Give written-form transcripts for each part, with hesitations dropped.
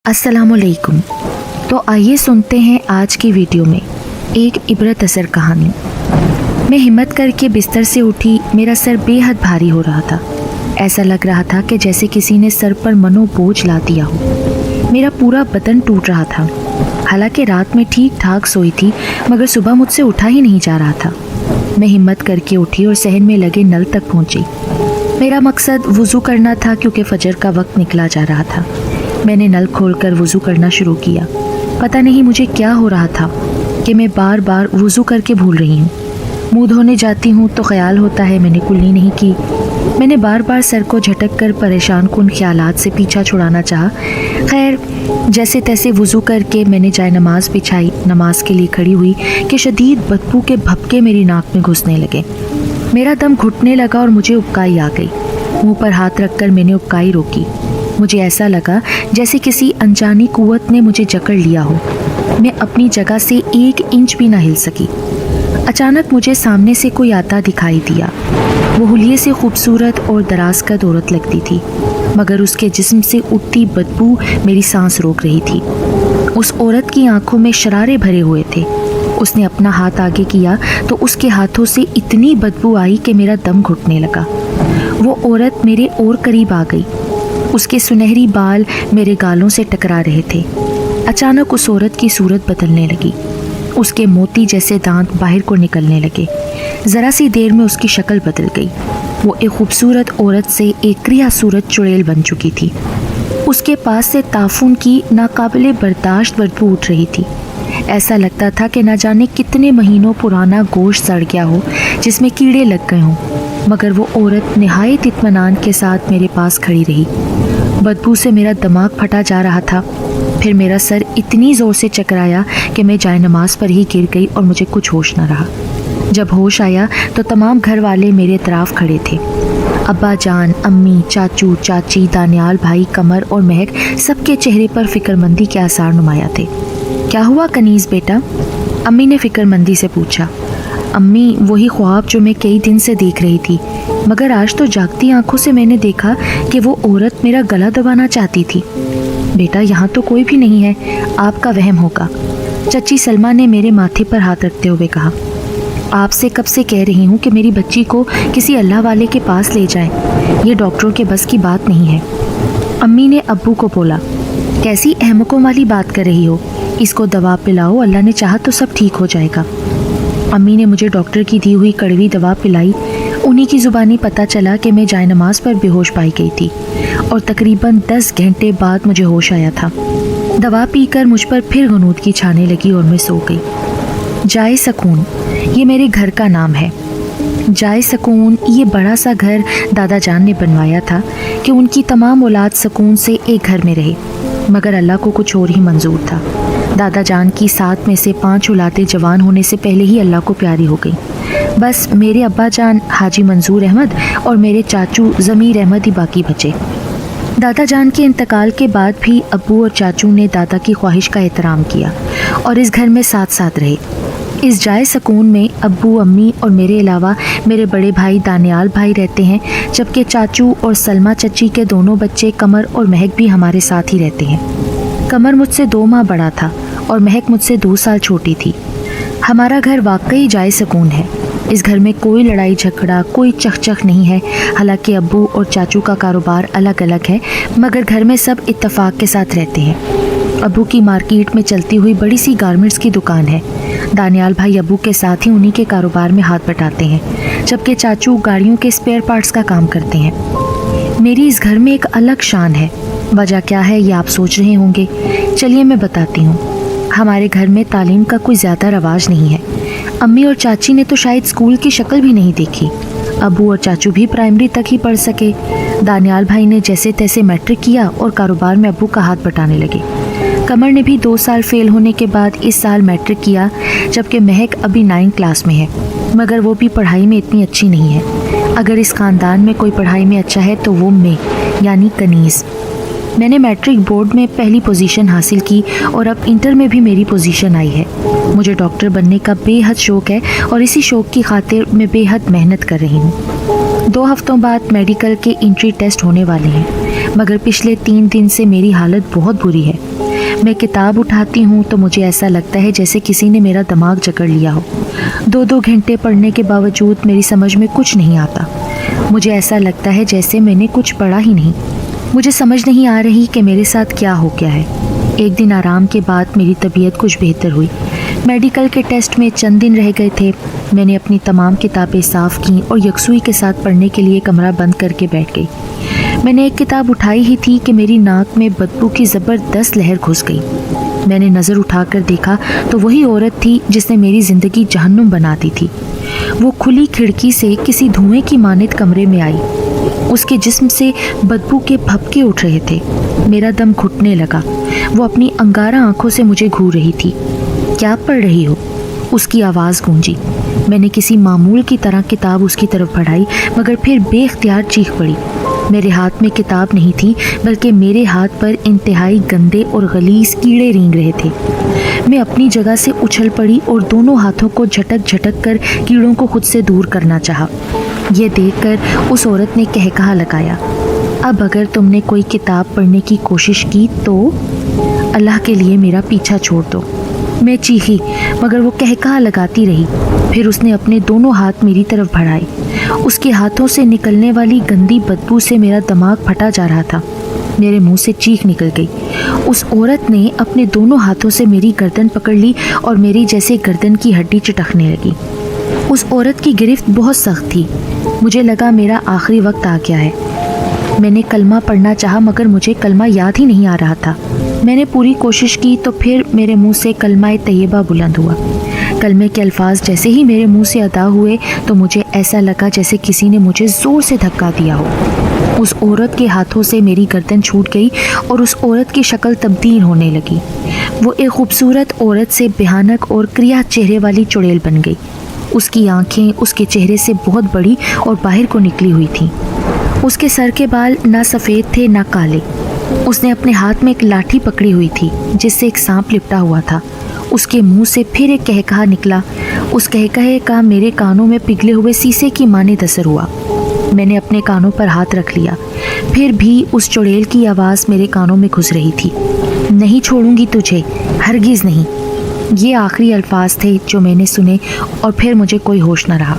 अस्सलाम वालेकुम। तो आइए सुनते हैं आज की वीडियो में एक इबरत असर कहानी। मैं हिम्मत करके बिस्तर से उठी। मेरा सर बेहद भारी हो रहा था। ऐसा लग रहा था कि जैसे किसी ने सर पर मनो बोझ ला दिया हो। मेरा पूरा बदन टूट रहा था। हालांकि रात में ठीक ठाक सोई थी, मगर सुबह मुझसे उठा ही नहीं जा रहा था। मैं हिम्मत करके उठी और सहन में लगे नल तक पहुंची। मेरा मकसद वुज़ू करना था क्योंकि फजर का वक्त निकला जा रहा था। मैंने नल खोलकर वुज़ू करना शुरू किया। पता नहीं मुझे क्या हो रहा था कि मैं बार बार वुज़ू करके भूल रही हूँ। मुंह धोने जाती हूँ तो ख्याल होता है मैंने कुल्ली नहीं की। मैंने बार बार सर को झटक कर परेशान कुन ख्यालात से पीछा छुड़ाना चाहा। खैर, जैसे तैसे वुज़ू करके मैंने जाए नमाज बिछाई। नमाज के लिए खड़ी हुई कि शदीद बदबू के भपके मेरी नाक में घुसने लगे। मेरा दम घुटने लगा और मुझे उबकाई आ गई। मुंह पर हाथ रखकर मैंने उबकाई रोकी। मुझे ऐसा लगा जैसे किसी अनजानी कुव्वत ने मुझे जकड़ लिया हो। मैं अपनी जगह से 1 इंच भी ना हिल सकी। अचानक मुझे सामने से कोई आता दिखाई दिया। वो हुलिये से खूबसूरत और दराज कद औरत लगती थी, मगर उसके जिस्म से उठती बदबू मेरी सांस रोक रही थी। उस औरत की आंखों में शरारे भरे हुए थे। उसने अपना हाथ आगे किया तो उसके हाथों से इतनी बदबू आई कि मेरा दम घुटने लगा। वो औरत मेरे और करीब आ गई। उसके सुनहरी बाल मेरे गालों से टकरा रहे थे। अचानक उस औरत की सूरत बदलने लगी। उसके मोती जैसे दांत बाहर को निकलने लगे। ज़रा सी देर में उसकी शक्ल बदल गई। वो एक खूबसूरत औरत से एक क्रिया सूरत चुड़ैल बन चुकी थी। उसके पास से ताफून की नाकाबिले बर्दाश्त बदबू उठ रही थी। ऐसा लगता था कि न जाने कितने महीनों पुराना गोश्त सड़ गया हो जिसमें कीड़े लग गए हों। मगर वो औरत निहायत इत्मीनान के साथ मेरे पास खड़ी रही। बदबू से मेरा दिमाग फटा जा रहा था। फिर मेरा सर इतनी ज़ोर से चकराया कि मैं जाए नमाज पर ही गिर गई और मुझे कुछ होश न रहा। जब होश आया तो तमाम घर वाले मेरे तरफ खड़े थे। अब्बा जान, अम्मी, चाचू, चाची, दानियाल भाई, कमर और महक, सबके चेहरे पर फिक्रमंदी के आसार नुमाया थे। क्या हुआ कनीज़ बेटा? अम्मी ने फिक्रमंदी से पूछा। अम्मी, वही ख्वाब जो मैं कई दिन से देख रही थी, मगर आज तो जागती आंखों से मैंने देखा कि वो औरत मेरा गला दबाना चाहती थी। बेटा, यहाँ तो कोई भी नहीं है, आपका वहम होगा, चची सलमा ने मेरे माथे पर हाथ रखते हुए कहा। आपसे कब से कह रही हूँ कि मेरी बच्ची को किसी अल्लाह वाले के पास ले जाएं। ये डॉक्टरों के बस की बात नहीं है। अम्मी ने अब्बू को बोला, कैसी अहमकों वाली बात कर रही हो, इसको दवा पिलाओ, अल्लाह ने चाहा तो सब ठीक हो जाएगा। अम्मी ने मुझे डॉक्टर की दी हुई कड़वी दवा पिलाई। उन्हीं की ज़ुबानी पता चला कि मैं जाए नमाज पर बेहोश पाई गई थी और तकरीबन 10 घंटे बाद मुझे होश आया था। दवा पीकर मुझ पर फिर गनूदगी छाने लगी और मैं सो गई। जाए सकून, ये मेरे घर का नाम है। जाए सकून ये बड़ा सा घर दादा जान ने बनवाया था कि उनकी तमाम औलाद सकून से एक घर में रहे, मगर अल्लाह को कुछ और ही मंजूर था। दादा जान की 7 में से 5 औलादें जवान होने से पहले ही अल्लाह को प्यारी हो गई। बस मेरे अब्बा जान हाजी मंजूर अहमद और मेरे चाचू ज़मीर अहमद ही बाकी बचे। दादा जान के इंतकाल के बाद भी अब्बू और चाचू ने दादा की ख्वाहिश का एहतराम किया और इस घर में साथ साथ रहे। इस जाए सकून में अब्बू, अम्मी और मेरे अलावा मेरे बड़े भाई दानियाल भाई रहते हैं, जबकि चाचू और सलमा चची के दोनों बच्चे कमर और महक भी हमारे साथ ही रहते हैं। कमर मुझसे 2 माह बड़ा था और महक मुझसे 2 साल छोटी थी। हमारा घर वाकई जाए सकून है। इस घर में कोई लड़ाई झगड़ा, कोई चकचक नहीं है। हालांकि अब्बू और चाचू का कारोबार अलग अलग है, मगर घर में सब इत्तेफाक के साथ रहते हैं। अब्बू की मार्केट में चलती हुई बड़ी सी गारमेंट्स की दुकान है। दानियाल भाई अब्बू के साथ ही उन्हीं के कारोबार में हाथ बटाते हैं, जबकि चाचू गाड़ियों के स्पेयर पार्ट्स का काम करते हैं। मेरी इस घर में एक अलग शान है। वजह क्या है ये आप सोच रहे होंगे। चलिए मैं बताती हूँ। हमारे घर में तालीम का कोई ज़्यादा रवाज नहीं है। अम्मी और चाची ने तो शायद स्कूल की शक्ल भी नहीं देखी। अब्बू और चाचू भी प्राइमरी तक ही पढ़ सके। दानियाल भाई ने जैसे तैसे मैट्रिक किया और कारोबार में अब्बू का हाथ बटाने लगे। कमर ने भी 2 साल फेल होने के बाद इस साल मैट्रिक किया, जबकि महक अभी 9th क्लास में है, मगर वो भी पढ़ाई में इतनी अच्छी नहीं है। अगर इस ख़ानदान में कोई पढ़ाई में अच्छा है तो वो मैं, यानी कनीज़। मैंने मैट्रिक बोर्ड में पहली पोजीशन हासिल की और अब इंटर में भी मेरी पोजीशन आई है। मुझे डॉक्टर बनने का बेहद शौक़ है और इसी शौक़ की खातिर मैं बेहद मेहनत कर रही हूँ। 2 हफ्तों बाद मेडिकल के एंट्री टेस्ट होने वाले हैं। मगर पिछले 3 दिन से मेरी हालत बहुत बुरी है। मैं किताब उठाती हूँ तो मुझे ऐसा लगता है जैसे किसी ने मेरा दिमाग जकड़ लिया हो। 2-2 घंटे पढ़ने के बावजूद मेरी समझ में कुछ नहीं आता। मुझे ऐसा लगता है जैसे मैंने कुछ पढ़ा ही नहीं। मुझे समझ नहीं आ रही कि मेरे साथ क्या हो गया है। एक दिन आराम के बाद मेरी तबीयत कुछ बेहतर हुई। मेडिकल के टेस्ट में चंद दिन रह गए थे। मैंने अपनी तमाम किताबें साफ़ की और यकसुई के साथ पढ़ने के लिए कमरा बंद करके बैठ गई। मैंने एक किताब उठाई ही थी कि मेरी नाक में बदबू की ज़बरदस्त लहर घुस गई। मैंने नज़र उठाकर देखा तो वही औरत थी जिसने मेरी ज़िंदगी जहन्नुम बना दी थी। वो खुली खिड़की से किसी धुएं की मानित कमरे में आई। उसके जिस्म से बदबू के भभके उठ रहे थे। मेरा दम घुटने लगा। वो अपनी अंगारा आंखों से मुझे घूर रही थी। क्या पढ़ रही हो? उसकी आवाज़ गूंजी। मैंने किसी मामूल की तरह किताब उसकी तरफ बढ़ाई, मगर फिर बेख्तियार चीख पड़ी। मेरे हाथ में किताब नहीं थी, बल्कि मेरे हाथ पर इंतहाई गंदे और गलीज कीड़े रेंग रहे थे। मैं अपनी जगह से उछल पड़ी और दोनों हाथों को झटक झटक कर कीड़ों को खुद से दूर करना चाहा। यह देखकर उस औरत ने कहकहा लगाया, अब अगर तुमने कोई किताब पढ़ने की कोशिश की तो अल्लाह के लिए मेरा पीछा छोड़ दो। मैं चीखी, मगर वो कहकहा लगाती रही। फिर उसने अपने दोनों हाथ मेरी तरफ बढ़ाए। उसके हाथों से निकलने वाली गंदी बदबू से मेरा दिमाग फटा जा रहा था। मेरे मुंह से चीख निकल गई। उस औरत ने अपने दोनों हाथों से मेरी गर्दन पकड़ ली और मेरी जैसे गर्दन की हड्डी चटकने लगी। उस औरत की गिरफ्त बहुत सख्त थी। मुझे लगा मेरा आखिरी वक्त आ गया है। मैंने कलमा पढ़ना चाहा, मगर मुझे कलमा याद ही नहीं आ रहा था। मैंने पूरी कोशिश की तो फिर मेरे मुंह से कलमा तैयबा बुलंद हुआ। कलमे के अल्फाज जैसे ही मेरे मुंह से अदा हुए तो मुझे ऐसा लगा जैसे किसी ने मुझे ज़ोर से धक्का दिया हो। उस औरत के हाथों से मेरी गर्दन छूट गई और उस औरत की शक्ल तब्दील होने लगी। वो एक खूबसूरत औरत से भयानक और क्रिया चेहरे वाली चुड़ैल बन गई। उसकी आंखें उसके चेहरे से बहुत बड़ी और बाहर को निकली हुई थीं। उसके सर के बाल ना सफ़ेद थे ना काले। उसने अपने हाथ में एक लाठी पकड़ी हुई थी जिससे एक सांप लिपटा हुआ था। उसके मुंह से फिर एक कहकहा निकला। उस कहकहे का मेरे कानों में पिघले हुए शीशे की मानित असर हुआ। मैंने अपने कानों पर हाथ रख लिया, फिर भी उस चुड़ैल की आवाज़ मेरे कानों में घुस रही थी, नहीं छोड़ूंगी तुझे, हरगिज़ नहीं। ये आखिरी अल्फाज थे जो मैंने सुने और फिर मुझे कोई होश न रहा।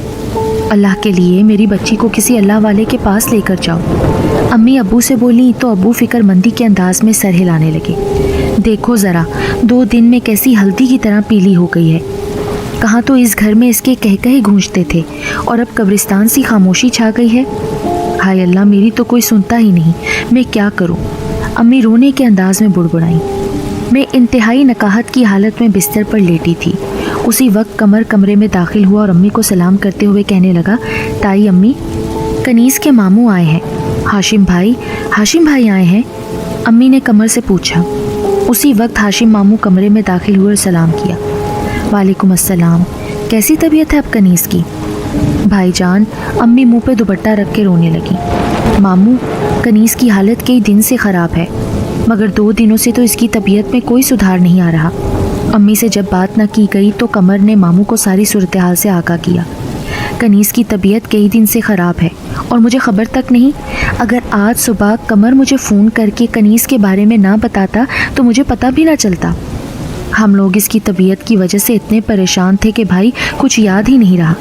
अल्लाह के लिए मेरी बच्ची को किसी अल्लाह वाले के पास लेकर जाओ। अम्मी अब्बू से बोली तो अब्बू फिक्रमंदी के अंदाज में सर हिलाने लगे। देखो ज़रा, 2 दिन में कैसी हल्दी की तरह पीली हो गई है। कहाँ तो इस घर में इसके कहकहे गूंजते थे और अब कब्रिस्तान सी खामोशी छा गई है। हाय अल्लाह, मेरी तो कोई सुनता ही नहीं, मैं क्या करूँ? अम्मी रोने के अंदाज में बुड़बुड़ाई। मैं इंतहाई नकाहत की हालत में बिस्तर पर लेटी थी। उसी वक्त कमर कमरे में दाखिल हुआ और अम्मी को सलाम करते हुए कहने लगा, ताई अम्मी, कनीज़ के मामू आए हैं। हाशिम भाई आए हैं? अम्मी ने कमर से पूछा। उसी वक्त हाशिम मामू कमरे में दाखिल हुए और सलाम किया। वालेकुम अस्सलाम, कैसी तबीयत है अब कनीज़ की? भाईजान, अम्मी मुंह पे दुपट्टा रख के रोने लगी। मामू, कनीज़ की हालत कई दिन से ख़राब है, मगर 2 दिनों से तो इसकी तबीयत में कोई सुधार नहीं आ रहा। अम्मी से जब बात न की गई तो कमर ने मामू को सारी सूरत हाल से आगाह किया। कनीज़ की तबीयत कई दिन से ख़राब है और मुझे ख़बर तक नहीं। अगर आज सुबह कमर मुझे फ़ोन करके कनीज़ के बारे में ना बताता तो मुझे पता भी ना चलता। हम लोग इसकी तबीयत की वजह से इतने परेशान थे कि भाई कुछ याद ही नहीं रहा।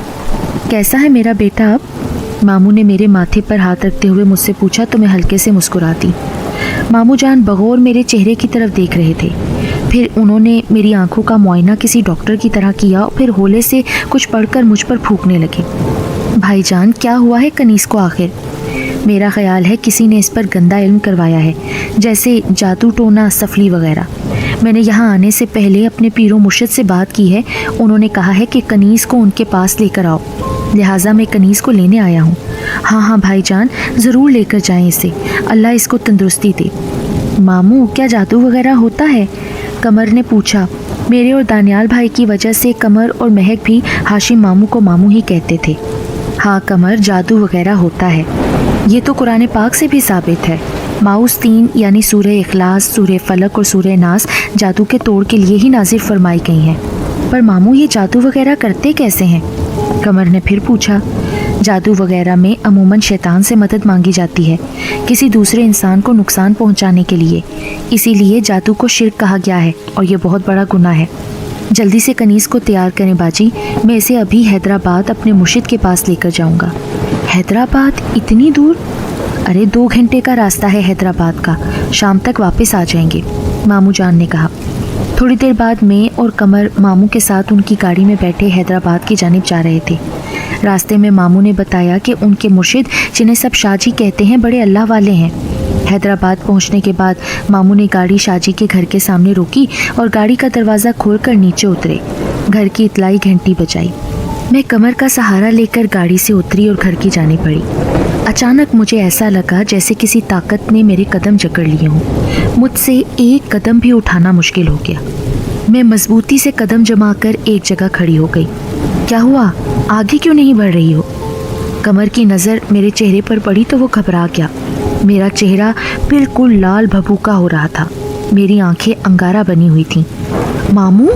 कैसा है मेरा बेटा अब? मामू ने मेरे माथे पर हाथ रखते हुए मुझसे पूछा तो मैं हल्के से मुस्कुरा दी। मामू जान बगौर मेरे चेहरे की तरफ देख रहे थे। फिर उन्होंने मेरी आंखों का मुआयना किसी डॉक्टर की तरह किया और फिर होले से कुछ पढ़कर मुझ पर फूंकने लगे। भाईजान, क्या हुआ है कनीज़ को आखिर? मेरा ख्याल है किसी ने इस पर गंदा इल्म करवाया है, जैसे जादू टोना सफली वगैरह। मैंने यहाँ आने से पहले अपने पीरो मुर्शिद से बात की है। उन्होंने कहा है कि कनीज़ को उनके पास लेकर आओ, लिहाजा मैं कनीज़ को लेने आया हूँ। हाँ भाईजान, ज़रूर लेकर जाएं इसे, अल्लाह इसको तंदुरुस्ती दे। मामू, क्या जादू वगैरह होता है? कमर ने पूछा। मेरे और दानियाल भाई की वजह से कमर और महक भी हाशिम मामू को मामू ही कहते थे। हाँ कमर, जादू वगैरह होता है, ये तो कुरान पाक से भी साबित है। माउस 3 यानी सूरह इखलास, सूरह फलक और सूरह नास जादू के तोड़ के लिए ही नाजिल फरमाई गई हैं। पर मामू, ये जादू वगैरह करते कैसे हैं? कमर ने फिर पूछा। जादू वगैरह में अमूमन शैतान से मदद मांगी जाती है किसी दूसरे इंसान को नुकसान पहुंचाने के लिए। इसीलिए जादू को शिर्क कहा गया है और ये बहुत बड़ा गुनाह है। जल्दी से कनीज़ को तैयार करें बाजी, मैं इसे अभी हैदराबाद अपने मुर्शिद के पास लेकर जाऊंगा। हैदराबाद? इतनी दूर? अरे 2 घंटे का रास्ता है हैदराबाद का, शाम तक वापस आ जाएंगे, मामू जान ने कहा। थोड़ी देर बाद मैं और कमर मामू के साथ उनकी गाड़ी में बैठे हैदराबाद की जानिब जा रहे थे। रास्ते में मामू ने बताया कि उनके मुर्शिद, जिन्हें सब शाहजी कहते हैं, बड़े अल्लाह वाले हैं। हैदराबाद पहुंचने के बाद मामू ने गाड़ी शाहजी के घर के सामने रोकी और गाड़ी का दरवाज़ा खोलकर नीचे उतरे। घर की इतलाई घंटी बजाई। मैं कमर का सहारा लेकर गाड़ी से उतरी और घर की जाने पड़ी। अचानक मुझे ऐसा लगा जैसे किसी ताकत ने मेरे कदम जकड़ लिए हों। मुझसे एक कदम भी उठाना मुश्किल हो गया। मैं मजबूती से कदम जमाकर एक जगह खड़ी हो गई। क्या हुआ? आगे क्यों नहीं बढ़ रही हो? कमर की नज़र मेरे चेहरे पर पड़ी तो वो घबरा गया। मेरा चेहरा बिल्कुल लाल भभूका हो रहा था। मेरी आंखें अंगारा बनी हुई थीं। मामू?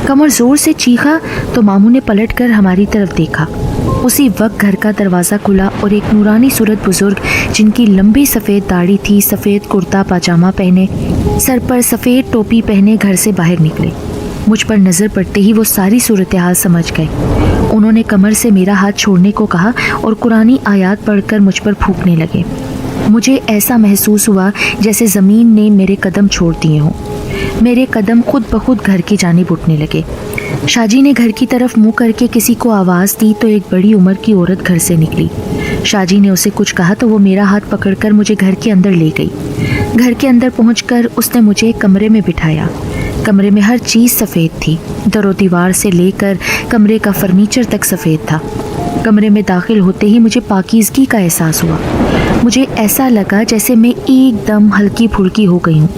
कमर ज़ोर से चीखा तो मामू ने पलटकर हमारी तरफ देखा। उसी वक्त घर का दरवाज़ा खुला और एक नूरानी सूरत बुजुर्ग, जिनकी लंबी सफ़ेद दाढ़ी थी, सफ़ेद कुर्ता पाजामा पहने, सर पर सफ़ेद टोपी पहने घर से बाहर निकले। मुझ पर नज़र पड़ते ही वो सारी सूरत हाल समझ गए। उन्होंने कमर से मेरा हाथ छोड़ने को कहा और कुरानी आयात पढ़कर मुझ पर फूंकने लगे। मुझे ऐसा महसूस हुआ जैसे ज़मीन ने मेरे कदम छोड़ दिए हों। मेरे कदम खुद ब खुद घर की जानिब उठने लगे। शाहजी ने घर की तरफ मुंह करके किसी को आवाज़ दी तो एक बड़ी उम्र की औरत घर से निकली। शाहजी ने उसे कुछ कहा तो वो मेरा हाथ पकड़कर मुझे घर के अंदर ले गई। घर के अंदर पहुंचकर उसने मुझे एक कमरे में बिठाया। कमरे में हर चीज़ सफ़ेद थी। दरो दीवार से लेकर कमरे का फर्नीचर तक सफ़ेद था। कमरे में दाखिल होते ही मुझे पाकीज़गी का एहसास हुआ। मुझे ऐसा लगा जैसे मैं एकदम हल्की फुल्की हो गई हूँ।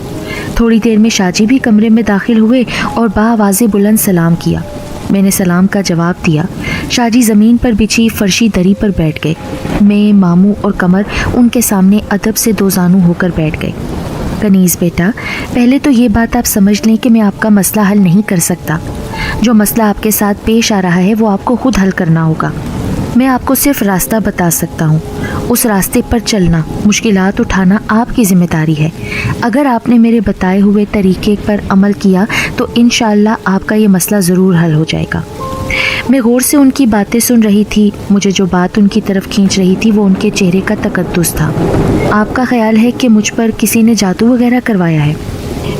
थोड़ी देर में शाहजी भी कमरे में दाखिल हुए और बाआवाज़े बुलंद सलाम किया। मैंने सलाम का जवाब दिया। शाहजी ज़मीन पर बिछी फर्शी दरी पर बैठ गए। मैं, मामू और कमर उनके सामने अदब से दो जानू होकर बैठ गए। कनीज़ बेटा, पहले तो ये बात आप समझ लें कि मैं आपका मसला हल नहीं कर सकता। जो मसला आपके साथ पेश आ रहा है वो आपको खुद हल करना होगा। मैं आपको सिर्फ रास्ता बता सकता हूँ। उस रास्ते पर चलना, मुश्किलात उठाना आपकी ज़िम्मेदारी है। अगर आपने मेरे बताए हुए तरीके पर अमल किया तो इंशाअल्लाह आपका ये मसला ज़रूर हल हो जाएगा। मैं गौर से उनकी बातें सुन रही थी। मुझे जो बात उनकी तरफ खींच रही थी वो उनके चेहरे का तकद्दुस था। आपका ख्याल है कि मुझ पर किसी ने जादू वगैरह करवाया है?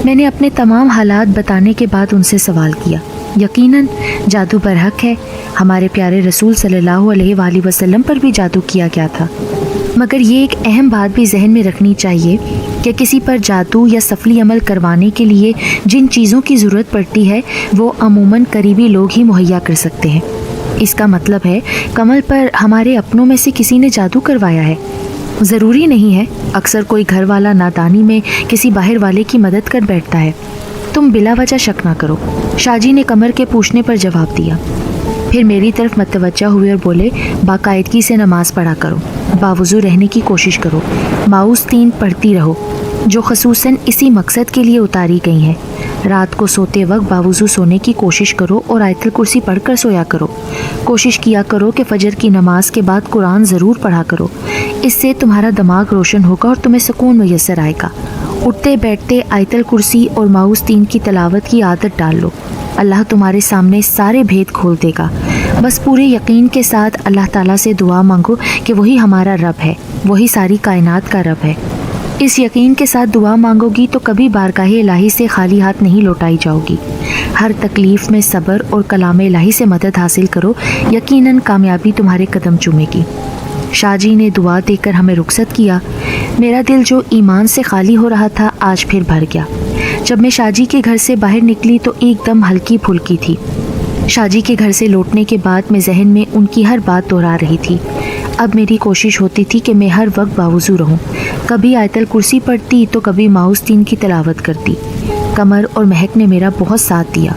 मैंने अपने तमाम हालात बताने के बाद उनसे सवाल किया। यकीनन जादू बरहक है। हमारे प्यारे रसूल सल्लल्लाहु अलैहि वसल्लम पर भी जादू किया गया था। मगर ये एक अहम बात भी जहन में रखनी चाहिए कि किसी पर जादू या सफली अमल करवाने के लिए जिन चीज़ों की ज़रूरत पड़ती है वो अमूमन करीबी लोग ही मुहैया कर सकते हैं। इसका मतलब है कमल पर हमारे अपनों में से किसी ने जादू करवाया है। ज़रूरी नहीं है। अक्सर कोई घर वाला नादानी में किसी बाहर वाले की मदद कर बैठता है। तुम बिला वजह शक ना करो। शाहजी ने कमर के पूछने पर जवाब दिया। फिर मेरी तरफ मतवज्जा हुए और बोले, बाकायदगी से नमाज पढ़ा करो, बावुज़ू रहने की कोशिश करो, माऊस 3 पढ़ती रहो, जो खसूसन इसी मकसद के लिए उतारी गई हैं। रात को सोते वक्त बावुज़ू सोने की कोशिश करो और आयतुल कुर्सी पढ़कर सोया करो। कोशिश किया करो कि फजर की नमाज के बाद कुरान ज़रूर पढ़ा करो। इससे तुम्हारा दिमाग रोशन होगा और तुम्हें सुकून मुयस्सर आएगा। उठते बैठते आयतुल कुर्सी और माऊस 3 की तिलावत की आदत डाल लो। अल्लाह तुम्हारे सामने सारे भेद खोल देगा। बस पूरे यकीन के साथ अल्लाह ताला से दुआ मांगो कि वही हमारा रब है, वही सारी कायनात का रब है। इस यकीन के साथ दुआ मांगोगी तो कभी बारगाह इलाही से खाली हाथ नहीं लौटाई जाओगी। हर तकलीफ़ में सब्र और कलाम इलाही से मदद हासिल करो, यकीनन कामयाबी तुम्हारे कदम चूमेगी। शाहजी ने दुआ देकर हमें रुखसत किया। मेरा दिल जो ईमान से खाली हो रहा था आज फिर भर गया। जब मैं शाहजी के घर से बाहर निकली तो एकदम हल्की फुल्की थी। शाहजी के घर से लौटने के बाद मैं जहन में उनकी हर बात दोहरा रही थी। अब मेरी कोशिश होती थी कि मैं हर वक्त बावुज़ू रहूं। कभी आयतुल कुर्सी पढ़ती तो कभी माऊस 3 की तिलावत करती। कमर और महक ने मेरा बहुत साथ दिया।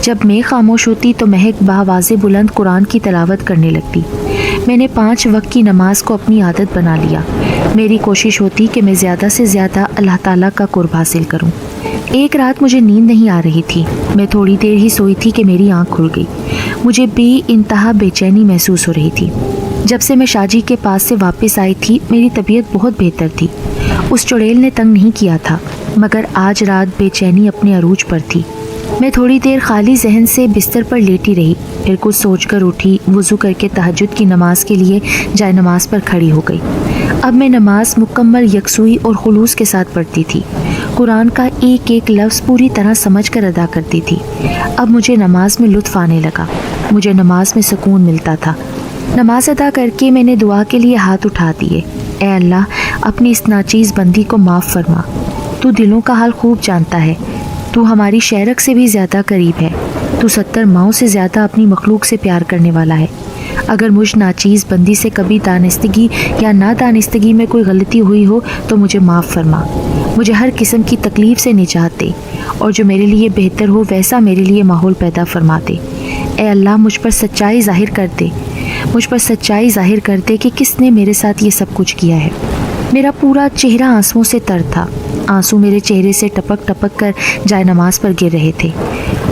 जब मैं खामोश होती तो महक बावाज़े बुलंद कुरान की तिलावत करने लगती। मैंने 5 वक्त की नमाज को अपनी आदत बना लिया। मेरी कोशिश होती कि मैं ज़्यादा से ज़्यादा अल्लाह ताला का कुर्ब हासिल करूं। एक रात मुझे नींद नहीं आ रही थी। मैं थोड़ी देर ही सोई थी कि मेरी आंख खुल गई। मुझे बेइंतहा बेचैनी महसूस हो रही थी। جب سے میں شاجی کے پاس سے واپس آئی تھی میری طبیعت بہت بہتر تھی۔ اس چڑیل نے تنگ نہیں کیا تھا، مگر آج رات بے چینی اپنے عروج پر تھی۔ میں تھوڑی دیر خالی ذہن سے بستر پر لیٹی رہی، پھر کچھ سوچ کر اٹھی، وضو کر کے تہجد کی نماز کے لیے جائے نماز پر کھڑی ہو گئی۔ اب میں نماز مکمل یکسوئی اور خلوص کے ساتھ پڑھتی تھی، قرآن کا ایک ایک لفظ پوری طرح سمجھ کر ادا کرتی تھی۔ اب مجھے نماز میں لطف آنے لگا، مجھے نماز میں سکون ملتا تھا۔ نماز ادا کر کے میں نے دعا کے لیے ہاتھ اٹھا دیے۔ اے اللہ، اپنی اس ناچیز بندی کو معاف فرما، تو دلوں کا حال خوب جانتا ہے، تو ہماری شہرک سے بھی زیادہ قریب ہے، تو 70 ماؤں سے زیادہ اپنی مخلوق سے پیار کرنے والا ہے۔ اگر مجھ ناچیز بندی سے کبھی دانستگی یا نادانستگی میں کوئی غلطی ہوئی ہو تو مجھے معاف فرما، مجھے ہر قسم کی تکلیف سے نجات دے، اور جو میرے لیے بہتر ہو ویسا میرے لیے ماحول پیدا فرما دے۔ اے اللہ، مجھ پر سچائی ظاہر کر دے، مجھ پر سچائی ظاہر کر دے کہ کس نے میرے ساتھ یہ سب کچھ کیا ہے۔ میرا پورا چہرہ آنسوؤں سے تر تھا، آنسو میرے چہرے سے ٹپک ٹپک کر جائے نماز پر گر رہے تھے۔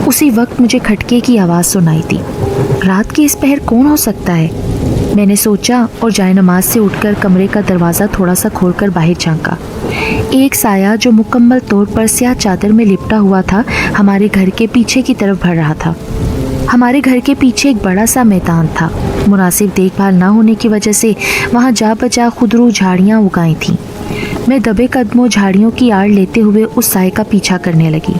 اسی وقت مجھے کھٹکے کی آواز سنائی دی۔ رات کی اس پہر کون ہو سکتا ہے؟ میں نے سوچا اور جائے نماز سے اٹھ کر کمرے کا دروازہ تھوڑا سا کھول کر باہر جھانکا۔ ایک سایہ جو مکمل طور پر سیاہ چادر میں لپٹا ہوا تھا ہمارے گھر کے پیچھے کی طرف بڑھ رہا تھا۔ ہمارے گھر کے پیچھے ایک بڑا سا میدان تھا، مناسب دیکھ بھال نہ ہونے کی وجہ سے وہاں جا بجا خودرو جھاڑیاں اگائی تھیں۔ میں دبے قدموں جھاڑیوں کی آڑ لیتے ہوئے اس سائے کا پیچھا کرنے لگی۔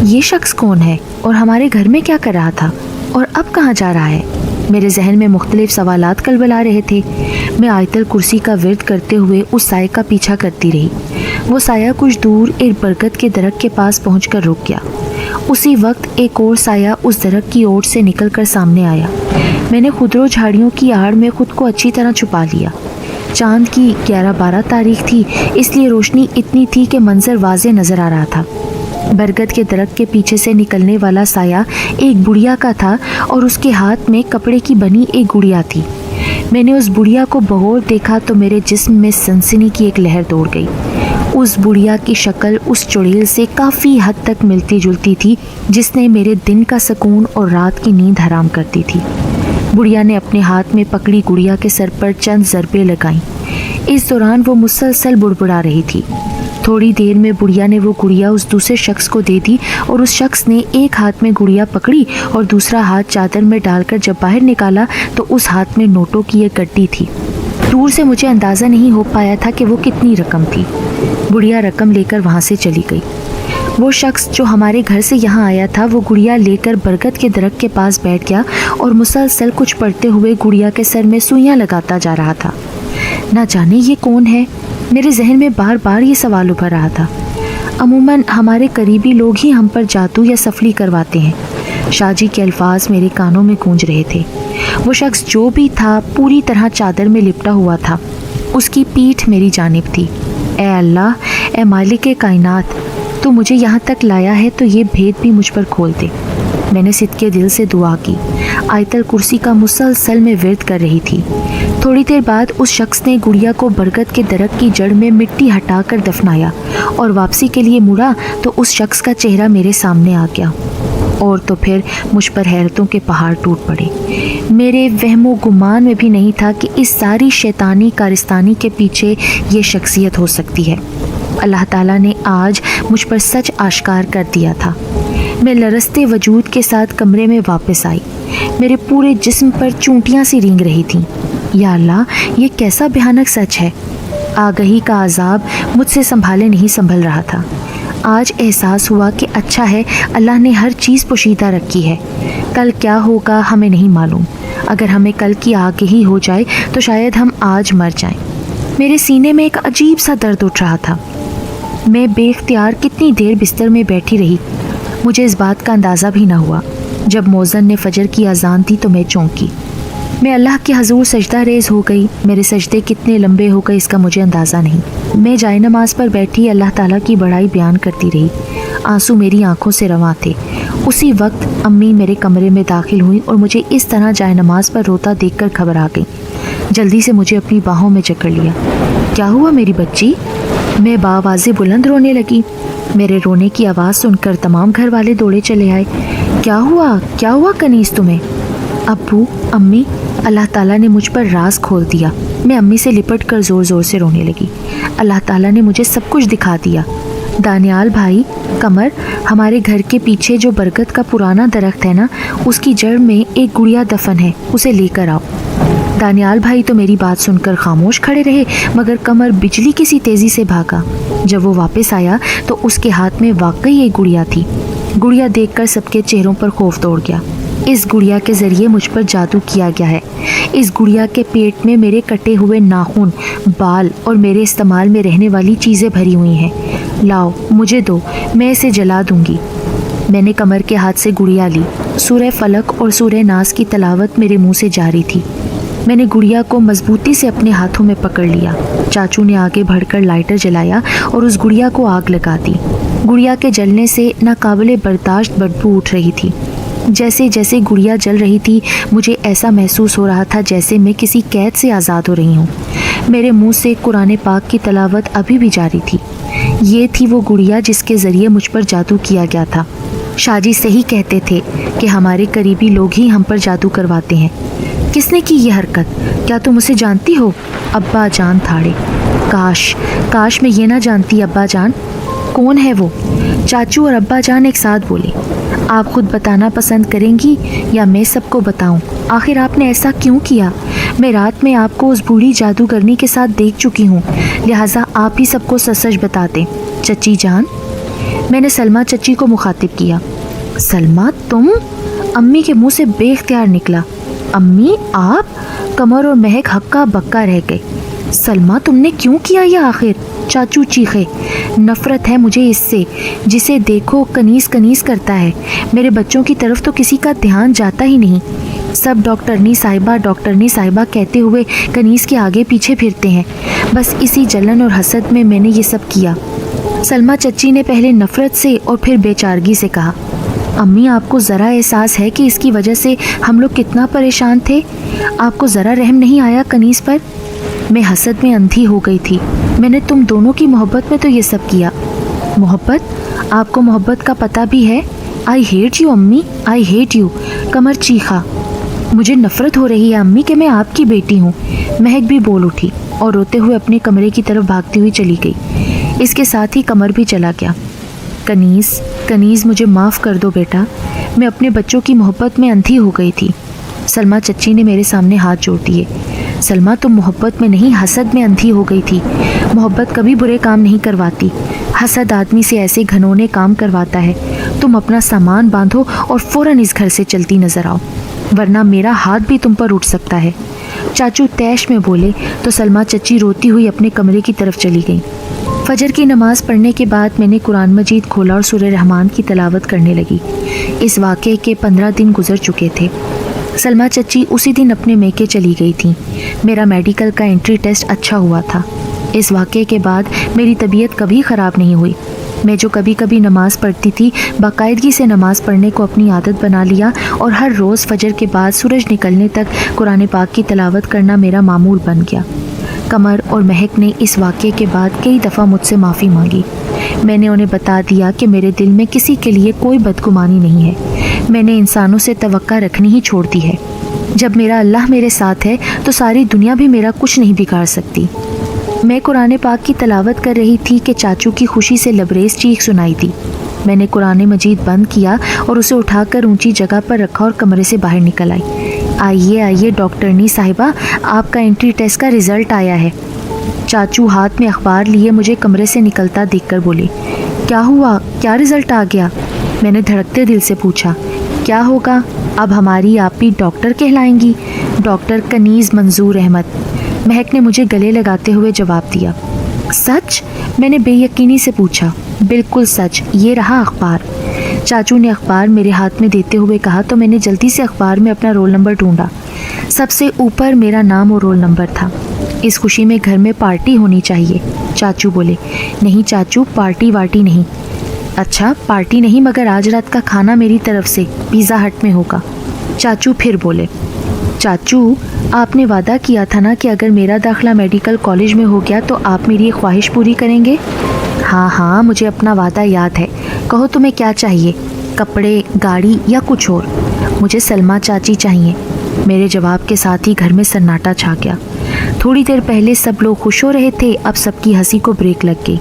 یہ شخص کون ہے اور ہمارے گھر میں کیا کر رہا تھا اور اب کہاں جا رہا ہے؟ میرے ذہن میں مختلف سوالات کلبلا رہے تھے۔ میں آیت الکرسی کا ورد کرتے ہوئے اس سائے کا پیچھا کرتی رہی۔ وہ سایہ کچھ دور ایک برگد کے درخت کے پاس پہنچ کر رک گیا۔ اسی وقت ایک اور سایہ اس درخت کی اوٹ سے نکل کر سامنے آیا۔ میں نے خودرو جھاڑیوں کی آڑ میں خود کو اچھی طرح چھپا لیا۔ چاند کی 11-12 تاریخ تھی، اس لیے روشنی اتنی تھی کہ منظر واضح نظر آ رہا تھا۔ برگد کے درخت کے پیچھے سے نکلنے والا سایہ ایک بڑھیا کا تھا اور اس کے ہاتھ میں کپڑے کی بنی ایک گڑیا تھی۔ میں نے اس بڑھیا کو بغور دیکھا تو میرے جسم میں سنسنی کی ایک لہر دوڑ گئی۔ اس بڑھیا کی شکل اس چڑیل سے کافی حد تک ملتی جلتی تھی جس نے میرے دن کا سکون اور رات کی نیند حرام کر دی تھی۔ بڑھیا نے اپنے ہاتھ میں پکڑی گڑیا کے سر پر چند ضربیں لگائیں۔ اس دوران وہ مسلسل بڑبڑا رہی تھی۔ تھوڑی دیر میں بڑھیا نے وہ گڑیا اس دوسرے شخص کو دے دی اور اس شخص نے ایک ہاتھ میں گڑیا پکڑی اور دوسرا ہاتھ چادر میں ڈال کر جب باہر نکالا تو اس ہاتھ میں نوٹوں کی ایک گڈی تھی۔ دور سے مجھے اندازہ نہیں ہو پایا تھا کہ وہ کتنی رقم تھی۔ گڑیا رقم لے کر وہاں سے چلی گئی۔ وہ شخص جو ہمارے گھر سے یہاں آیا تھا وہ گڑیا لے کر برگد کے درخت کے پاس بیٹھ گیا اور مسلسل کچھ پڑھتے ہوئے گڑیا کے سر میں سوئیاں لگاتا جا رہا تھا۔ نہ جانے یہ کون ہے؟ میرے ذہن میں بار بار یہ سوال ابھر رہا تھا۔ عموماً ہمارے قریبی لوگ ہی ہم پر جادو یا سفلی کرواتے ہیں۔ شاہ جی کے الفاظ میرے کانوں میں گونج رہے تھے۔ وہ شخص جو بھی تھا پوری طرح چادر میں لپٹا ہوا تھا، اس کی پیٹھ میری جانب تھی۔ اے اللہ، اے مالک کائنات، تو مجھے یہاں تک لایا ہے تو یہ بھید بھی مجھ پر کھول دے۔ میں نے صدقے دل سے دعا کی، آیت الکرسی کا مسلسل میں ورد کر رہی تھی۔ تھوڑی دیر بعد اس شخص نے گڑیا کو برگد کے درخت کی جڑ میں مٹی ہٹا کر دفنایا اور واپسی کے لیے مڑا تو اس شخص کا چہرہ میرے سامنے آ گیا، اور تو پھر مجھ پر حیرتوں کے پہاڑ ٹوٹ پڑے۔ میرے وہم و گمان میں بھی نہیں تھا کہ اس ساری شیطانی کارستانی کے پیچھے یہ شخصیت ہو سکتی ہے۔ اللہ تعالیٰ نے آج مجھ پر سچ آشکار کر دیا تھا۔ میں لرزتے وجود کے ساتھ کمرے میں واپس آئی۔ میرے پورے جسم پر چونٹیاں سی رینگ رہی تھیں۔ یا اللہ، یہ کیسا بھیانک سچ ہے۔ آگہی کا عذاب مجھ سے سنبھالے نہیں سنبھل رہا تھا۔ آج احساس ہوا کہ اچھا ہے اللہ نے ہر چیز پوشیدہ رکھی ہے۔ کل کیا ہوگا ہمیں نہیں معلوم۔ اگر ہمیں کل کی آگہی ہو جائے تو شاید ہم آج مر جائیں۔ میرے سینے میں ایک عجیب سا درد اٹھ رہا تھا۔ میں بے اختیار کتنی دیر بستر میں بیٹھی رہی، مجھے اس بات کا اندازہ بھی نہ ہوا۔ جب مؤذن نے فجر کی اذان دی تو میں چونکی۔ میں اللہ کے حضور سجدہ ریز ہو گئی۔ میرے سجدے کتنے لمبے ہو گئے اس کا مجھے اندازہ نہیں۔ میں جائے نماز پر بیٹھی اللہ تعالیٰ کی بڑائی بیان کرتی رہی۔ آنسو میری آنکھوں سے رواں تھے۔ اسی وقت امی میرے کمرے میں داخل ہوئیں اور مجھے اس طرح جائے نماز پر روتا دیکھ کر گھبرا گئیں۔ جلدی سے مجھے اپنی باہوں میں جکڑ لیا۔ کیا ہوا میری بچی؟ میں باواز بلند رونے لگی۔ میرے رونے کی آواز سن کر تمام گھر والے دوڑے چلے آئے۔ کیا ہوا کنیز تمہیں؟ ابو، امی، اللہ تعالیٰ نے مجھ پر راز کھول دیا۔ میں امی سے لپٹ کر زور زور سے رونے لگی۔ اللہ تعالیٰ نے مجھے سب کچھ دکھا دیا۔ دانیال بھائی، قمر، ہمارے گھر کے پیچھے جو برگد کا پرانا درخت ہے نا، اس کی جڑ میں ایک گڑیا دفن ہے، اسے لے کر آؤ۔ دانیال بھائی تو میری بات سن کر خاموش کھڑے رہے، مگر قمر بجلی کی سی تیزی سے بھاگا۔ جب وہ واپس آیا تو اس کے ہاتھ میں واقعی ایک گڑیا تھی۔ گڑیا دیکھ کر سب کے چہروں پر خوف دوڑ گیا۔ اس گڑیا کے ذریعے مجھ پر جادو کیا گیا ہے۔ اس گڑیا کے پیٹ میں میرے کٹے ہوئے ناخن، بال اور میرے استعمال میں رہنے والی چیزیں بھری ہوئی ہیں۔ لاؤ، مجھے دو، میں اسے جلا دوں گی۔ میں نے قمر کے ہاتھ سے گڑیا لی۔ سورہ فلق اور سورہ ناس کی تلاوت میرے منہ سے جاری تھی۔ میں نے گڑیا کو مضبوطی سے اپنے ہاتھوں میں پکڑ لیا۔ چاچو نے آگے بڑھ کر لائٹر جلایا اور اس گڑیا کو آگ لگا دی۔ گڑیا کے جلنے سے ناقابل برداشت بدبو اٹھ رہی تھی۔ جیسے جیسے گڑیا جل رہی تھی، مجھے ایسا محسوس ہو رہا تھا جیسے میں کسی قید سے آزاد ہو رہی ہوں۔ میرے منہ سے قرآن پاک کی تلاوت ابھی بھی جاری تھی۔ یہ تھی وہ گڑیا جس کے ذریعے مجھ پر جادو کیا گیا تھا۔ شاہ جی صحیح کہتے تھے کہ ہمارے قریبی لوگ ہی ہم پر جادو کرواتے ہیں۔ کس نے کی یہ حرکت؟ کیا تم اسے جانتی ہو؟ ابا جان تھاڑے۔ کاش میں یہ نہ جانتی ابا جان۔ کون ہے وہ؟ چاچو اور ابا جان ایک ساتھ بولے۔ آپ خود بتانا پسند کریں گی یا میں سب کو بتاؤں؟ آخر آپ نے ایسا کیوں کیا؟ میں رات میں آپ کو اس بوڑھی جادوگرنی کے ساتھ دیکھ چکی ہوں، لہٰذا آپ ہی سب کو سچ سچ بتا دیں۔ چچی جان، میں نے سلمہ چچی کو مخاطب کیا۔ سلمہ تم؟ امی کے منہ سے بے اختیار نکلا۔ امی آپ؟ قمر اور مہک ہکا بکا رہ گئے۔ سلمہ تم نے کیوں کیا یہ آخر؟ چاچو چیخے۔ نفرت ہے مجھے اس سے، جسے دیکھو کنیز کنیز کرتا ہے۔ میرے بچوں کی طرف تو کسی کا دھیان جاتا ہی نہیں، سب ڈاکٹرنی صاحبہ کہتے ہوئے کنیز کے آگے پیچھے پھرتے ہیں۔ بس اسی جلن اور حسد میں نے یہ سب کیا۔ سلمہ چچی نے پہلے نفرت سے اور پھر بے چارگی سے کہا، امی آپ کو ذرا احساس ہے کہ اس کی وجہ سے ہم لوگ کتنا پریشان تھے؟ آپ کو ذرا رحم نہیں آیا کنیز پر؟ میں حسد میں اندھی ہو گئی تھی۔ میں نے تم دونوں کی محبت میں تو یہ سب کیا۔ محبت؟ آپ کو محبت کا پتہ بھی ہے؟ آئی ہیٹ یو امی، آئی ہیٹ یو۔ قمر چیخا۔ مجھے نفرت ہو رہی ہے امی کہ میں آپ کی بیٹی ہوں۔ مہک بھی بول اٹھی اور روتے ہوئے اپنے کمرے کی طرف بھاگتی ہوئی چلی گئی۔ اس کے ساتھ ہی قمر بھی چلا گیا۔ کنیز مجھے معاف کر دو بیٹا، میں اپنے بچوں کی محبت میں اندھی ہو گئی تھی۔ سلمہ چچی نے میرے سامنے ہاتھ جوڑ دیے۔ سلمہ تم محبت میں نہیں حسد میں اندھی ہو گئی تھی۔ محبت کبھی برے کام نہیں کرواتی، حسد آدمی سے ایسے گھنونے کام کرواتا ہے۔ تم اپنا سامان باندھو اور فوراً اس گھر سے چلتی نظر آؤ، ورنہ میرا ہاتھ بھی تم پر اٹھ سکتا ہے۔ چاچو تیش میں بولے تو سلمہ چچی روتی ہوئی اپنے کمرے کی طرف چلی گئی۔ فجر کی نماز پڑھنے کے بعد میں نے قرآن مجید کھولا اور سورہ رحمان کی تلاوت کرنے لگی۔ اس واقعے کے 15 دن گزر چکے تھے۔ سلمہ چچی اسی دن اپنے میکے چلی گئی تھیں۔ میرا میڈیکل کا انٹری ٹیسٹ اچھا ہوا تھا۔ اس واقعے کے بعد میری طبیعت کبھی خراب نہیں ہوئی۔ میں جو کبھی کبھی نماز پڑھتی تھی، باقاعدگی سے نماز پڑھنے کو اپنی عادت بنا لیا اور ہر روز فجر کے بعد سورج نکلنے تک قرآن پاک کی تلاوت کرنا میرا معمول بن گیا۔ قمر اور مہک نے اس واقعے کے بعد کئی دفعہ مجھ سے معافی مانگی۔ میں نے انہیں بتا دیا کہ میرے دل میں کسی کے لیے کوئی بدگمانی نہیں ہے۔ میں نے انسانوں سے توقع رکھنی ہی چھوڑ دی ہے۔ جب میرا اللہ میرے ساتھ ہے تو ساری دنیا بھی میرا کچھ نہیں بگاڑ سکتی۔ میں قرآن پاک کی تلاوت کر رہی تھی کہ چاچو کی خوشی سے لبریز چیخ سنائی دی۔ میں نے قرآن مجید بند کیا اور اسے اٹھا کر اونچی جگہ پر رکھا اور کمرے سے باہر نکل آئی۔ آئیے ڈاکٹرنی صاحبہ، آپ کا انٹری ٹیسٹ کا رزلٹ آیا ہے۔ چاچو ہاتھ میں اخبار لیے مجھے کمرے سے نکلتا دیکھ کر بولے، کیا ہوا؟ کیا رزلٹ آ گیا؟ میں نے دھڑکتے دل سے پوچھا۔ کیا ہوگا؟ اب ہماری آپ بھی ڈاکٹر کہلائیں گی، ڈاکٹر کنیز منظور احمد۔ مہک نے مجھے گلے لگاتے ہوئے جواب دیا۔ سچ؟ میں نے بے یقینی سے پوچھا۔ بالکل سچ، یہ رہا اخبار۔ چاچو نے اخبار میرے ہاتھ میں دیتے ہوئے کہا تو میں نے جلدی سے اخبار میں اپنا رول نمبر ڈھونڈا۔ سب سے اوپر میرا نام اور رول نمبر تھا۔ اس خوشی میں گھر میں پارٹی ہونی چاہیے، چاچو بولے۔ نہیں چاچو، پارٹی وارٹی نہیں۔ اچھا پارٹی نہیں، مگر آج رات کا کھانا میری طرف سے پیزا ہٹ میں ہوگا۔ چاچو پھر بولے، چاچو آپ نے وعدہ کیا تھا نا کہ اگر میرا داخلہ میڈیکل کالج میں ہو گیا تو آپ میری ایک خواہش پوری کریں گے؟ ہاں مجھے اپنا وعدہ یاد ہے۔ کہو تمہیں کیا چاہیے، کپڑے، گاڑی یا کچھ اور؟ مجھے سلمہ چاچی چاہیے۔ میرے جواب کے ساتھ ہی گھر میں سناٹا چھا گیا۔ تھوڑی دیر پہلے سب لوگ خوش ہو رہے تھے، اب سب کی ہنسی کو بریک لگ گئی۔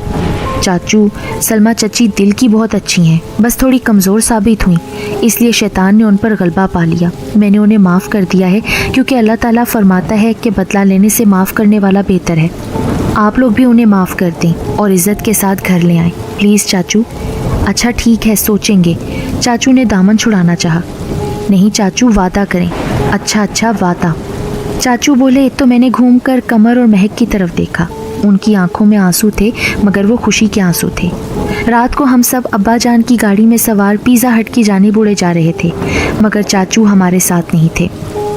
چاچو، سلمہ چچی دل کی بہت اچھی ہیں، بس تھوڑی کمزور ثابت ہوئیں، اس لیے شیطان نے ان پر غلبہ پا لیا۔ میں نے انہیں معاف کر دیا ہے، کیونکہ اللہ تعالیٰ فرماتا ہے کہ بدلہ لینے سے معاف کرنے والا بہتر ہے۔ آپ لوگ بھی انہیں معاف کر دیں اور عزت کے ساتھ گھر لے آئیں پلیز چاچو۔ اچھا ٹھیک ہے، سوچیں گے۔ چاچو نے دامن چھڑانا چاہا۔ نہیں چاچو، وعدہ کریں۔ اچھا وعدہ۔ چاچو بولے تو میں نے گھوم کر قمر اور مہک کی طرف دیکھا۔ ان کی آنکھوں میں آنسو تھے، مگر وہ خوشی کے آنسو تھے۔ رات کو ہم سب ابا جان کی گاڑی میں سوار پیزا ہٹ کی جانب اڑے جا رہے تھے، مگر چاچو ہمارے ساتھ نہیں تھے۔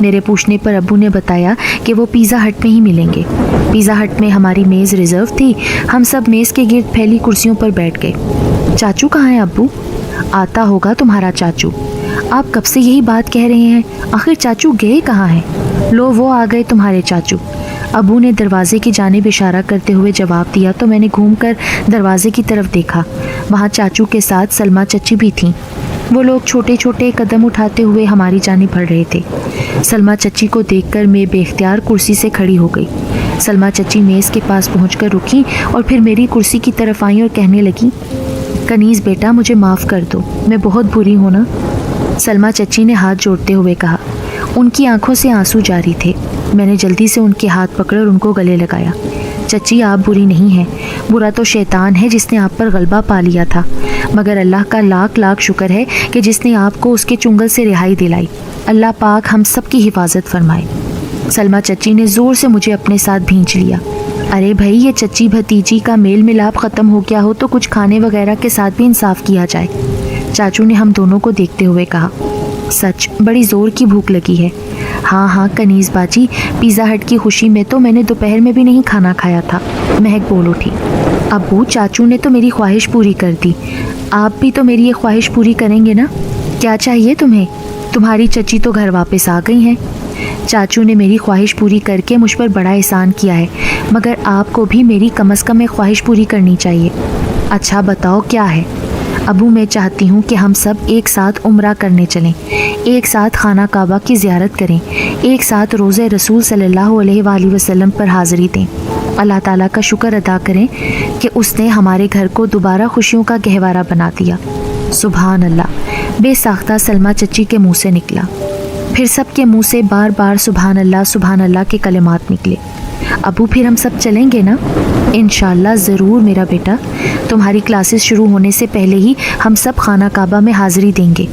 میرے پوچھنے پر ابو نے بتایا کہ وہ پیزا ہٹ میں ہی ملیں گے۔ پیزا ہٹ میں ہماری میز ریزرو تھی۔ ہم سب میز کے گرد پھیلی کرسیوں پر بیٹھ گئے۔ چاچو کہاں ہیں ابو؟ آتا ہوگا تمہارا چاچو۔ آپ کب سے یہی بات کہہ رہے ہیں، آخر چاچو گئے کہاں ہیں؟ لو وہ آ گئے تمہارے چاچو۔ ابو نے دروازے کی جانب اشارہ کرتے ہوئے جواب دیا تو میں نے گھوم کر دروازے کی طرف دیکھا۔ وہاں چاچو کے ساتھ سلمہ چچی بھی تھیں۔ وہ لوگ چھوٹے چھوٹے قدم اٹھاتے ہوئے ہماری جانب بڑھ رہے تھے۔ سلمہ چچی کو دیکھ کر میں بے اختیار کرسی سے کھڑی ہو گئی۔ سلمہ چچی میز کے پاس پہنچ کر رکیں اور پھر میری کرسی کی طرف آئیں اور کہنے لگیں، کنیز بیٹا مجھے معاف کر دو، میں بہت بری ہوں نا؟ سلمہ چچی نے ہاتھ جوڑتے ہوئے کہا۔ ان کی آنکھوں سے آنسو جاری تھے۔ میں نے جلدی سے ان کے ہاتھ پکڑے اور ان کو گلے لگایا۔ چچی آپ بری نہیں ہیں، برا تو شیطان ہے جس نے آپ پر غلبہ پا لیا تھا، مگر اللہ کا لاکھ لاکھ شکر ہے کہ جس نے آپ کو اس کے چنگل سے رہائی دلائی۔ اللہ پاک ہم سب کی حفاظت فرمائے۔ سلمہ چچی نے زور سے مجھے اپنے ساتھ بھینچ لیا۔ ارے بھائی، یہ چچی بھتیجی کا میل ملاپ ختم ہو گیا ہو تو کچھ کھانے وغیرہ کے ساتھ بھی انصاف کیا جائے۔ چاچو نے ہم دونوں کو دیکھتے ہوئے کہا۔ سچ بڑی زور کی بھوک لگی ہے۔ ہاں کنیز باجی، پیزا ہٹ کی خوشی میں تو میں نے دوپہر میں بھی نہیں کھانا کھایا تھا، مہک بول اٹھی۔ ابو، چاچو نے تو میری خواہش پوری کر دی، آپ بھی تو میری یہ خواہش پوری کریں گے نا؟ کیا چاہیے تمہیں؟ تمہاری چچی تو گھر واپس آ گئی ہیں۔ چاچو نے میری خواہش پوری کر کے مجھ پر بڑا احسان کیا ہے، مگر آپ کو بھی میری کم از کم ایک خواہش پوری کرنی چاہیے۔ اچھا بتاؤ کیا ہے؟ ابو، میں چاہتی ہوں کہ ہم سب ایک ساتھ عمرہ کرنے چلیں، ایک ساتھ خانہ کعبہ کی زیارت کریں، ایک ساتھ روزہ رسول صلی اللہ علیہ وآلہ وسلم پر حاضری دیں، اللہ تعالیٰ کا شکر ادا کریں کہ اس نے ہمارے گھر کو دوبارہ خوشیوں کا گہوارہ بنا دیا۔ سبحان اللہ، بے ساختہ سلمہ چچی کے منہ سے نکلا۔ پھر سب کے منہ سے بار بار سبحان اللہ کے کلمات نکلے۔ ابو، پھر ہم سب چلیں گے نا؟ انشاءاللہ ضرور میرا بیٹا، تمہاری کلاسز شروع ہونے سے پہلے ہی ہم سب خانہ کعبہ میں حاضری دیں گے۔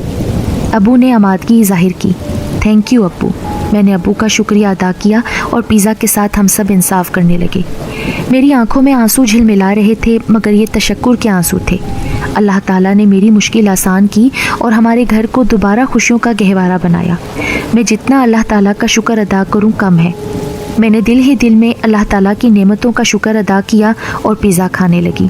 ابو نے آمادگی ظاہر کی۔ تھینک یو ابو۔ میں نے ابو کا شکریہ ادا کیا اور پیزا کے ساتھ ہم سب انصاف کرنے لگے۔ میری آنکھوں میں آنسو جھلملا رہے تھے، مگر یہ تشکر کے آنسو تھے۔ اللہ تعالیٰ نے میری مشکل آسان کی اور ہمارے گھر کو دوبارہ خوشیوں کا گہوارہ بنایا۔ میں جتنا اللہ تعالیٰ کا شکر ادا کروں کم ہے۔ میں نے دل ہی دل میں اللہ تعالیٰ کی نعمتوں کا شکر ادا کیا اور پیزا کھانے لگی۔